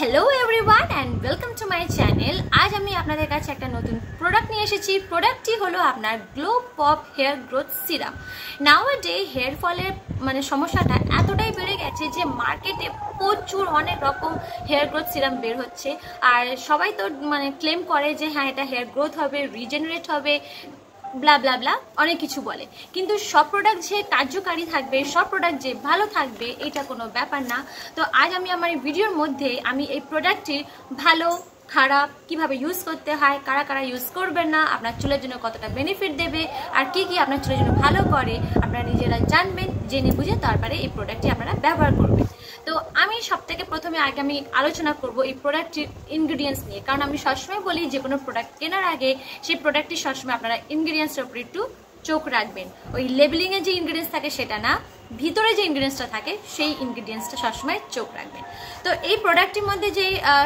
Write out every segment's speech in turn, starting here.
Hello everyone and welcome to my channel. आज আমি আপনাদের কাছে একটা নতুন প্রোডাক্ট নিয়ে এসেছি। প্রোডাক্টটি হলো আপনার glow pop hair growth serum. Nowadays hair ফলের সমস্যাটা এতটাই বেড়ে গেছে যে মার্কেটে প্রচুর অনেক রকম হেয়ার গ্রোথ সিরাম বের হচ্ছে, আর সবাই তো ক্লেম করে যে হ্যাঁ এটা হেয়ার গ্রোথ হবে, রিজেনারেট হবে, ব্লা ব্লা ব্লা অনেক কিছু বলে। কিন্তু সব প্রোডাক্ট যে কার্যকারী থাকবে, সব প্রোডাক্ট যে ভালো থাকবে এটা কোনো ব্যাপার না। তো আজ আমি আমার এই ভিডিওর মধ্যে আমি এই প্রোডাক্টটির ভালো খারাপ কিভাবে ইউজ করতে হয়, কারা কারা ইউজ করবেন না, আপনার চুলের জন্য কতটা বেনিফিট দেবে আর কি কি আপনার চুলের জন্য ভালো করে আপনারা নিজেরা জানবেন, জেনে বুঝে তারপরে এই প্রোডাক্টটি আপনারা ব্যবহার করবেন। তো আমি সবথেকে প্রথমে আগে আমি আলোচনা করব এই প্রোডাক্টটির ইনগ্রিডিয়েন্টস নিয়ে, কারণ আমি সবসময় বলি যে কোনো প্রোডাক্ট কেনার আগে সেই প্রোডাক্টটি সবসময় আপনারা ইনগ্রিডিয়েন্টসের উপর একটু চোখ রাখবেন। ওই লেবেলিংয়ে যে ইনগ্রিডিয়েন্টস থাকে সেটা না, ভিতরে যে ইনগ্রিডিয়েন্টসটা থাকে সেই ইনগ্রিডিয়েন্টসটা সবসময় চোখ রাখবেন। তো এই প্রোডাক্টটির মধ্যে যে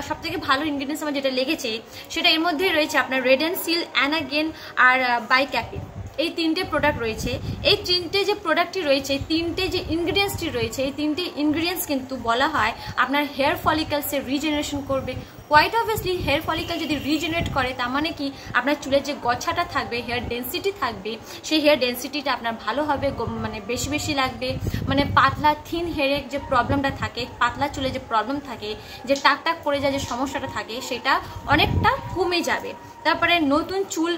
সবথেকে ভালো ইনগ্রিডিয়েন্টস আমার যেটা লেগেছে সেটা এর মধ্যেই রয়েছে আপনার রেডেনসিল, অ্যানাগেন আর বাইক্যাপিন। এই তিনটে প্রোডাক্ট রয়েছে। এই তিনটে যে প্রোডাক্টটি রয়েছে, তিনটে যে ইনগ্রিডিয়েন্টসটি রয়েছে, এই তিনটে ইনগ্রিডিয়েন্টস কিন্তু বলা হয় আপনার হেয়ার ফলিকলসের রিজেনারেশন করবে। কোয়াইট অবভিয়াসলি হেয়ার ফলিকল যদি রিজেনারেট করে তার মানে কি আপনার চুলের যে গছাটা থাকবে, হেয়ার ডেন্সিটি থাকবে, সেই হেয়ার ডেন্সিটিটা আপনার ভালো হবে, বেশি বেশি লাগবে, পাতলা থিন হেয়ারের যে প্রবলেমটা থাকে, পাতলা চুলে যে প্রবলেম থাকে, যে টাক টাক করে যায় যে সমস্যাটা থাকে, সেটা অনেকটা কমে যাবে। তারপরে নতুন চুল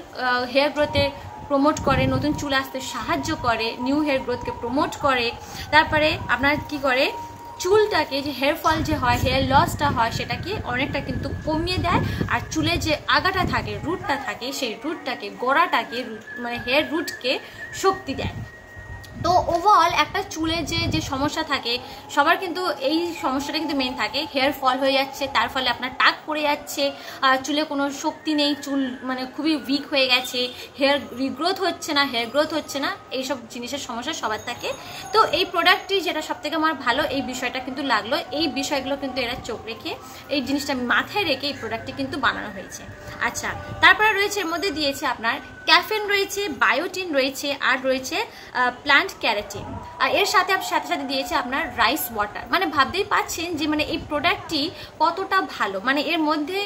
হেয়ার গ্রোথে প্রমোট করে, নতুন চুল আসতে সাহায্য করে, নিউ হেয়ার গ্রোথকে প্রমোট করে। তারপরে আপনার কি করে, চুলটাকে যে হেয়ার ফল যে হয়, হেয়ার লসটা হয়, সেটাকে অনেকটা কিন্তু কমিয়ে দেয়। আর চুলে যে আগাটা থাকে, রুটটা থাকে, সেই রুটটাকে, গোড়াটাকে হেয়ার রুটকে শক্তি দেয়। তো ওভারঅল একটা চুলে যে সমস্যা থাকে, সবার কিন্তু এই সমস্যাটা কিন্তু মেন থাকে, হেয়ার ফল হয়ে যাচ্ছে, তার ফলে আপনার টাক পড়ে যাচ্ছে, চুলে কোনো শক্তি নেই, চুল খুবই উইক হয়ে গেছে, হেয়ার রিগ্রোথ হচ্ছে না, হেয়ার গ্রোথ হচ্ছে না, এইসব জিনিসের সমস্যা সবার থাকে। তো এই প্রোডাক্টটি যেটা সবথেকে আমার ভালো এই বিষয়টা কিন্তু লাগলো, এই বিষয়গুলো কিন্তু এরা চোখ রেখে, এই জিনিসটা মাথায় রেখে এই প্রোডাক্টটি কিন্তু বানানো হয়েছে। আচ্ছা, তারপরে রয়েছে এর মধ্যে দিয়েছে আপনার ক্যাফেন রয়েছে, বায়োটিন রয়েছে, আর রয়েছে প্লান্ট ক্যারাটিন। আর এর সাথে সাথে দিয়েছে আপনার রাইস ওয়াটার। ভাবতেই পাচ্ছেন যে এই প্রোডাক্টটি কতটা ভালো। এর মধ্যে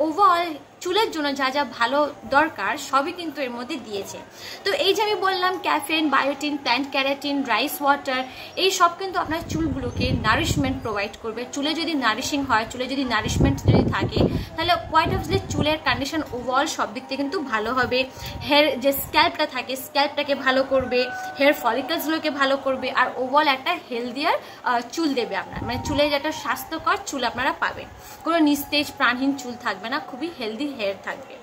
ওভারঅল চুলের জন্য যা যা ভালো দরকার সবই কিন্তু এর মধ্যে দিয়েছে। তো এই যে আমি বললাম caffeine, বায়োটিন, plant keratin, rice water, এই সব কিন্তু আপনার চুলগুলোকে নারিশমেন্ট প্রোভাইড করবে। চুলে যদি নারিশিং হয়, চুলে যদি নারিশমেন্ট যদি থাকে, তাহলে কোয়াইট অবভিয়াসলি চুলের কন্ডিশন ওভারঅল সব দিক থেকে কিন্তু ভালো হবে। হেয়ার যে স্ক্যাল্পটা থাকে, স্ক্যাল্পটাকে ভালো করবে, হেয়ার ফলিকলসগুলোকে ভালো করবে, আর ওভারঅল একটা হেলদিয়ার চুল দেবে আপনার। চুলে যে একটা স্বাস্থ্যকর চুল আপনারা পাবেন, কোনো নিস্তেজ প্রাণহীন চুল থাকবে না, খুবই হেলদি হেয়ার থাকবে।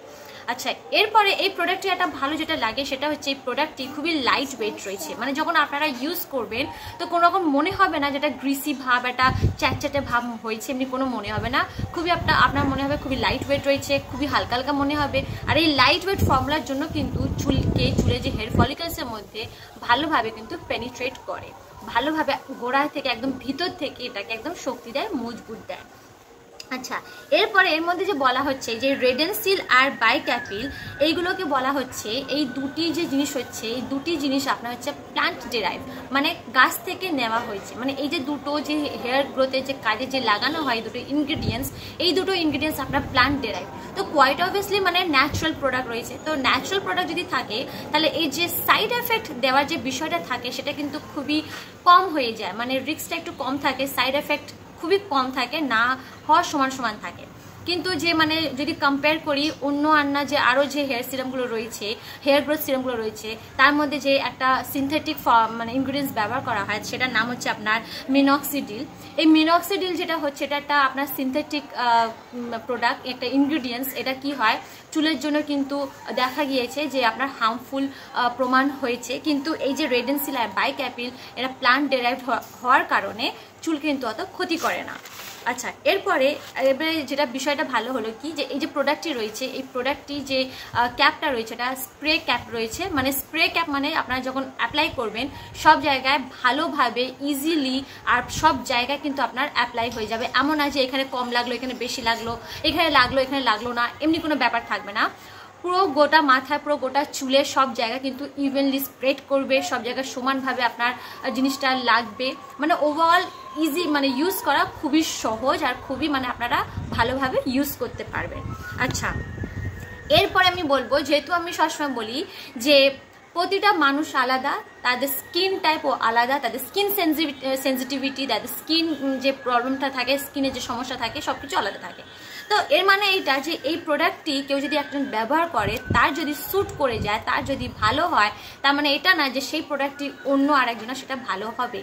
আচ্ছা, এরপরে এই প্রোডাক্টটি একটা ভালো যেটা লাগে সেটা হচ্ছে এই প্রোডাক্টটি খুবই লাইট ওয়েট রয়েছে। যখন আপনারা ইউজ করবেন তো কোনো রকম মনে হবে না যেটা গ্রিসি ভাব, একটা চ্যাটচ্যাটে ভাব হয়েছে, এমনি কোনো মনে হবে না। খুবই আপনার মনে হবে খুবই লাইট ওয়েট রয়েছে, খুবই হালকা হালকা মনে হবে। আর এই লাইট ওয়েট ফর্মুলার জন্য কিন্তু চুলে যে হেয়ার ফলিকলসের মধ্যে ভালোভাবে কিন্তু পেনিট্রেট করে, ভালোভাবে গোড়া থেকে একদম ভিতর থেকে এটাকে একদম শক্তি দেয়, মজবুত দেয়। আচ্ছা, এরপরে এর মধ্যে যে বলা হচ্ছে যে রেডেনসিল আর বাইক্যাপিল, এইগুলোকে বলা হচ্ছে এই দুটি যে জিনিস হচ্ছে, এই দুটি জিনিস আপনার হচ্ছে প্লান্ট ডেরাইভ, গাছ থেকে নেওয়া হয়েছে। এই যে দুটো যে হেয়ার গ্রোথের যে কাজে যে লাগানো হয় দুটো ইনগ্রিডিয়েন্টস, এই দুটো ইনগ্রিডিয়েন্টস আপনার প্লান্ট ডেরাইভ। তো কোয়াইট অবভিয়াসলি ন্যাচারাল প্রোডাক্ট রয়েছে। তো ন্যাচারাল প্রোডাক্ট যদি থাকে তাহলে এই যে সাইড এফেক্ট দেওয়ার যে বিষয়টা থাকে সেটা কিন্তু খুবই কম হয়ে যায়, রিস্কটা একটু কম থাকে, সাইড এফেক্ট খুবই কম থাকে, না হওয়ার সমান সমান থাকে। কিন্তু যে যদি কম্পেয়ার করি অন্য যে আরও যে হেয়ার সিরামগুলো রয়েছে, হেয়ার গ্রোথ সিরামগুলো রয়েছে, তার মধ্যে যে একটা সিনথেটিক ইনগ্রিডিয়েন্টস ব্যবহার করা হয় সেটার নাম হচ্ছে আপনার মিনক্সিডিল। এই মিনক্সিডিল যেটা হচ্ছে এটা একটা আপনার সিনথেটিক প্রোডাক্ট, একটা ইনগ্রিডিয়েন্টস। এটা কি হয়, চুলের জন্য কিন্তু দেখা গিয়েছে যে আপনার হার্মফুল প্রমাণ হয়েছে। কিন্তু এই যে রেডেনসিল আর বাইক্যাপিল, এটা প্লান্ট ডেরাইভড হওয়ার কারণে চুল কিন্তু অত ক্ষতি করে না। আচ্ছা, এবারে যেটা বিষয়টা ভালো হলো কি, যে এই যে প্রোডাক্টটি রয়েছে, এই প্রোডাক্টটি যে ক্যাপটা রয়েছে এটা স্প্রে ক্যাপ রয়েছে। স্প্রে ক্যাপ আপনারা যখন অ্যাপ্লাই করবেন সব জায়গায় ভালোভাবে ইজিলি আর সব জায়গায় কিন্তু আপনার অ্যাপ্লাই হয়ে যাবে। এমন না যে এখানে কম লাগলো, এখানে বেশি লাগলো, এখানে লাগলো না, এমনি কোনো ব্যাপার থাকবে না। পুরো গোটা মাথায়, পুরো গোটা চুলে সব জায়গা কিন্তু ইভেনলি স্প্রেড করবে, সব জায়গায় সমানভাবে আপনার জিনিসটা লাগবে। ওভারঅল ইজি, মানে ইউজ করা খুবই সহজ আর খুবই মানে আপনারা ভালোভাবে ইউজ করতে পারবেন। আচ্ছা, এরপরে আমি বলবো, যেহেতু আমি সবসময় বলি যে প্রতিটা মানুষ আলাদা, তাদের স্কিন টাইপও আলাদা, তাদের স্কিন সেন্সিটিভিটি, তাদের স্কিন যে প্রবলেমটা থাকে, স্কিনের যে সমস্যা থাকে, সব কিছু আলাদা থাকে। তো এর মানে এইটা যে এই প্রোডাক্টটি কেউ যদি একজন ব্যবহার করে, তার যদি স্যুট করে যায়, তার যদি ভালো হয়, তার মানে এটা না যে সেই প্রোডাক্টটি অন্য আর একজনের সেটা ভালো হবে,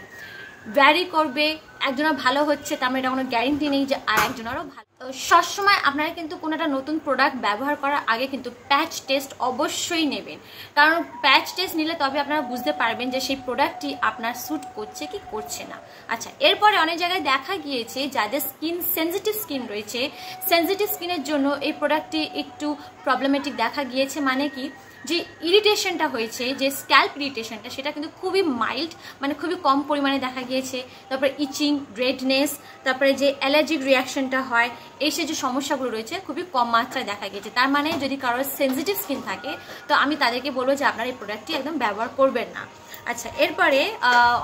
ভ্যারি করবে। একজনের ভালো হচ্ছে তার মানে এটা কোনো গ্যারেন্টি নেই যে আর একজনেরও ভালো। তো সবসময় আপনারা কিন্তু কোনো একটা নতুন প্রোডাক্ট ব্যবহার করার আগে কিন্তু প্যাচ টেস্ট অবশ্যই নেবেন, কারণ প্যাচ টেস্ট নিলে তবে আপনারা বুঝতে পারবেন যে সেই প্রোডাক্টটি আপনার স্যুট করছে কি করছে না। আচ্ছা, এরপরে অনেক জায়গায় দেখা গিয়েছে যাদের স্কিন সেনজিটিভ স্কিন রয়েছে, সেনজিটিভ স্কিনের জন্য এই প্রোডাক্টটি একটু প্রবলেমেটিক দেখা গিয়েছে। মানে কি, যে ইরিটেশনটা হয়েছে, যে স্ক্যাল্প ইরিটেশনটা, সেটা কিন্তু খুবই মাইল্ড, মানে খুবই কম পরিমাণে দেখা গিয়েছে। তারপরে ইচিং, রেডনেস, তারপরে যে অ্যালার্জিক রিয়াকশনটা হয়, এই সে যে সমস্যাগুলো রয়েছে খুবই কম মাত্রায় দেখা গিয়েছে। তার মানে যদি কারোর সেনজিটিভ স্কিন থাকে, তো আমি তাদেরকে বলবো যে আপনারা এই প্রোডাক্টটি একদম ব্যবহার করবেন না। আচ্ছা, এরপরে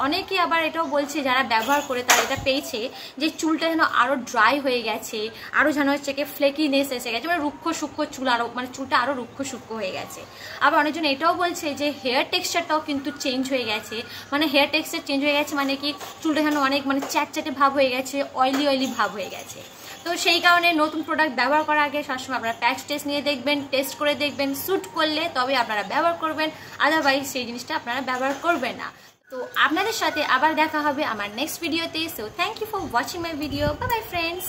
অনেকে আবার এটাও বলছে যারা ব্যবহার করে তারা এটা পেয়েছে যে চুলটা যেন আরও ড্রাই হয়ে গেছে, আরও যেন হচ্ছে কি ফ্লেকিনেস এসে গেছে, মানে রুক্ষ সূক্ষ্ম চুল, আরও মানে চুলটা আরও রুক্ষ সূক্ষ্ম হয়ে গেছে। আবার অনেকজন এটাও বলছে যে হেয়ার টেক্সচারটাও কিন্তু চেঞ্জ হয়ে গেছে। মানে হেয়ার টেক্সচার চেঞ্জ হয়ে গেছে মানে কি, চুলটা যেন অনেক মানে চ্যাটচ্যাটে ভাব হয়ে গেছে, অয়েলি ভাব হয়ে গেছে। তো সেই কারণে নতুন প্রোডাক্ট ব্যবহার করার আগে সবসময় আপনারা প্যাচ টেস্ট নিয়ে দেখবেন, টেস্ট করে দেখবেন, স্যুট করলে তবে আপনারা ব্যবহার করবেন, আদারওয়াইজ সেই জিনিসটা আপনারা ব্যবহার করবেন না। তো আপনাদের সাথে আবার দেখা হবে আমার নেক্সট ভিডিওতে। So thank you for watching my video. Bye bye friends.